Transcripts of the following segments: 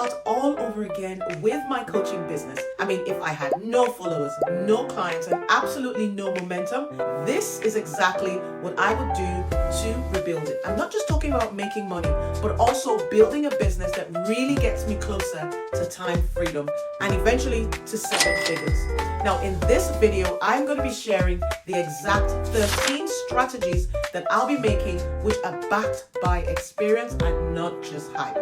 start all over again with my coaching business. I mean, if I had no followers, no clients, and absolutely no momentum, this is exactly what I would do to rebuild it. I'm not just talking about making money, but also building a business that really gets me closer to time freedom and eventually to 7 figures. Now, in this video, I'm going to be sharing the exact 13 strategies that I'll be making, which are backed by experience and not just hype.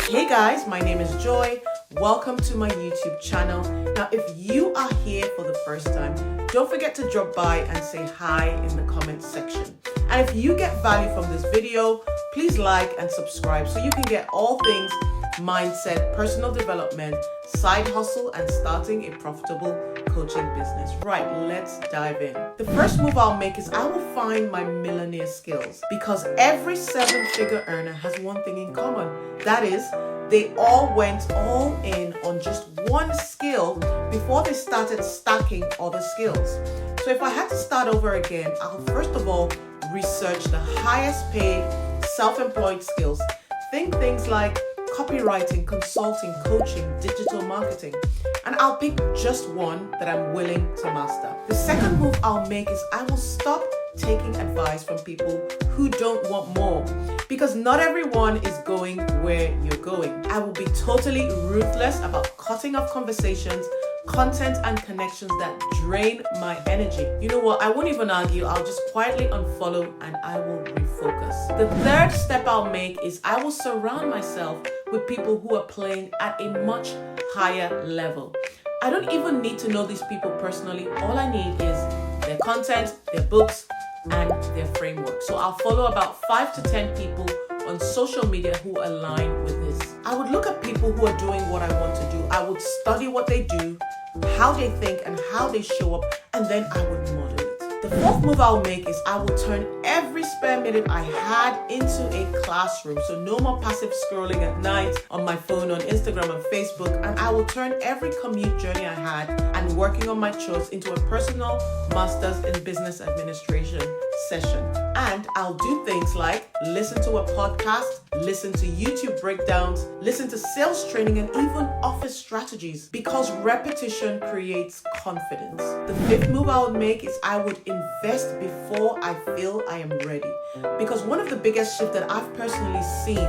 Hey guys, my name is Joy. Welcome to my YouTube channel. Now, if you are here for the first time, don't forget to drop by and say hi in the comments section. And if you get value from this video, please like and subscribe so you can get all things mindset, personal development, side hustle, and starting a profitable coaching business. Right, let's dive in. The first move I'll make is I will find my millionaire skills, because every 7-figure earner has one thing in common. That is, they all went all in on just one skill before they started stacking other skills. So if I had to start over again, I'll first of all research the highest paid self-employed skills. Think things like copywriting, consulting, coaching, digital marketing, and I'll pick just one that I'm willing to master. The second move I'll make is I will stop taking advice from people who don't want more, because not everyone is going where you're going. I will be totally ruthless about cutting off conversations, content, and connections that drain my energy. You know what? I won't even argue. I'll just quietly unfollow and I will refocus. The third step I'll make is I will surround myself with people who are playing at a much higher level. I don't even need to know these people personally. All I need is their content, their books, and their framework. So I'll follow about 5 to 10 people on social media who align with this. I would look at people who are doing what I want to do. I would study what they do, how they think, and how they show up, and then I would model it. The fourth move I'll make is I will turn every spare minute I had into a classroom. So no more passive scrolling at night on my phone, on Instagram and Facebook. And I will turn every commute journey I had and working on my chores into a personal master's in business administration session. And I'll do things like listen to a podcast, listen to YouTube breakdowns, listen to sales training, and even office strategies, because repetition creates confidence. The fifth move I would make is I would invest before I feel I am ready, because one of the biggest shifts that I've personally seen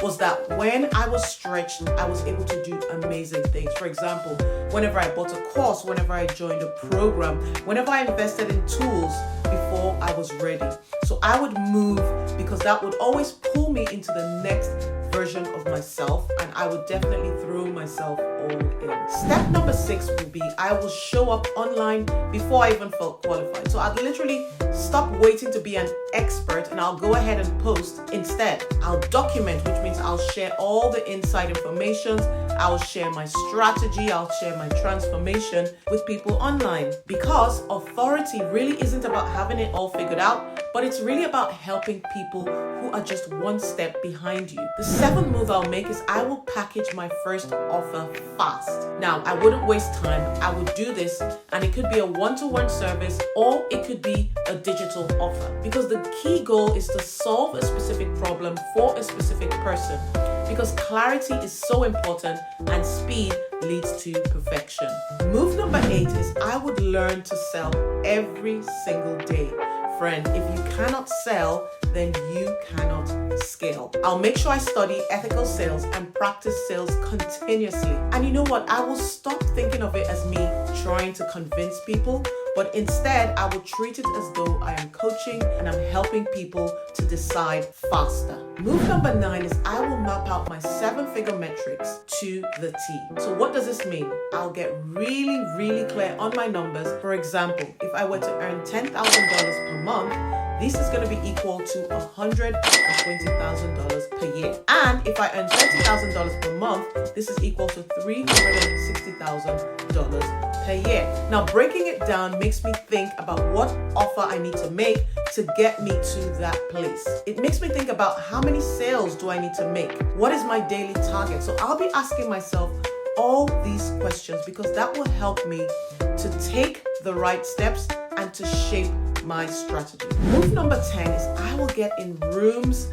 was that when I was stretched, I was able to do amazing things. For example, whenever I bought a course, whenever I joined a program, whenever I invested in tools before I was ready. So I would move, because that would always pull me into the next version of myself, and I would definitely throw myself all in. Step number 6 will be I will show up online before I even felt qualified. So I'd literally stop waiting to be an expert and I'll go ahead and post. Instead, I'll document, which means I'll share all the inside information. I'll share my strategy, I'll share my transformation with people online, because authority really isn't about having it all figured out, but it's really about helping people who are just one step behind you. The 7th move I'll make is I will package my first offer fast. Now, I wouldn't waste time. I would do this, and it could be a one-to-one service or it could be a digital offer, because the key goal is to solve a specific problem for a specific person, because clarity is so important and speed leads to perfection. Move number 8 is I would learn to sell every single day. Friend, if you cannot sell, then you cannot scale. I'll make sure I study ethical sales and practice sales continuously. And you know what? I will stop thinking of it as me trying to convince people, but instead I will treat it as though I am coaching and I'm helping people to decide faster. Move number 9 is I will map out my 7-figure metrics to the T. So what does this mean? I'll get really clear on my numbers. For example, if I were to earn $10,000 per month, this is going to be equal to $120,000 per year. And if I earn $30,000 per month, this is equal to $360,000 per year. Now, breaking it down makes me think about what offer I need to make to get me to that place. It makes me think about how many sales do I need to make? What is my daily target? So I'll be asking myself all these questions, because that will help me to take the right steps and to shape my strategy. Move number 10 is I will get in rooms,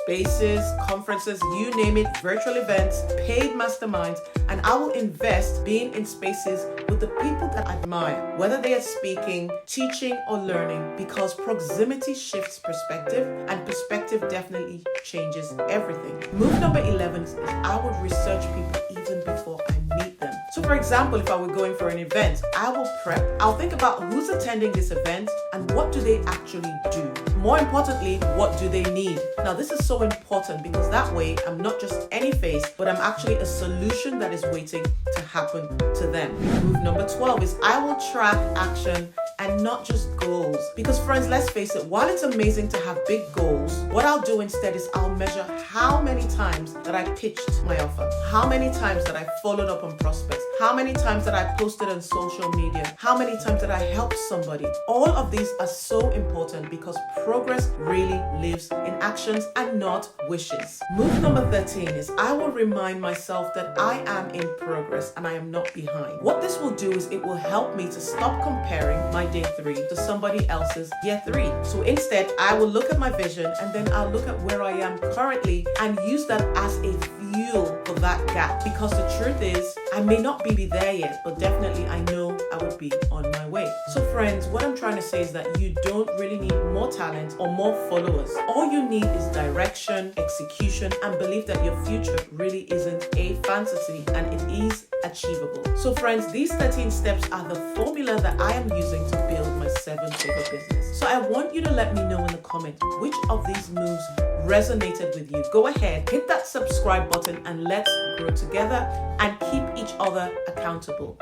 spaces, conferences, you name it, virtual events, paid masterminds, and I will invest being in spaces with the people that I admire, whether they are speaking, teaching, or learning, because proximity shifts perspective, and perspective definitely changes everything. Move number 11 is I would research people even before I meet them. So for example, if I were going for an event, I will prep. I'll think about who's attending this event and what do they actually do. More importantly, what do they need? Now this is so important because that way I'm not just any face, but I'm actually a solution that is waiting to happen to them. Move number 12 is I will track action and not just goals. Because friends, let's face it, while it's amazing to have big goals, what I'll do instead is I'll measure how many times that I pitched my offer, how many times that I followed up on prospects, how many times that I posted on social media, how many times that I helped somebody. All of these are so important because progress really lives in actions and not wishes. Move number 13 is I will remind myself that I am in progress and I am not behind. What this will do is it will help me to stop comparing my day 3 to somebody else's year 3. So instead, I will look at my vision and then I'll look at where I am currently and use that as a fuel for that gap. Because the truth is, I may not be there yet, but definitely I know I would be on my way. So friends, what I'm trying to say is that you don't really need more talent or more followers. All you need is direction, execution, and belief that your future really isn't a fantasy and it is achievable. So friends, these 13 steps are the formula that I am using to build my 7-figure business. So I want you to let me know in the comments which of these moves resonated with you. Go ahead, hit that subscribe button and let's grow together and keep each other accountable.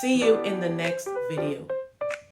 See you in the next video.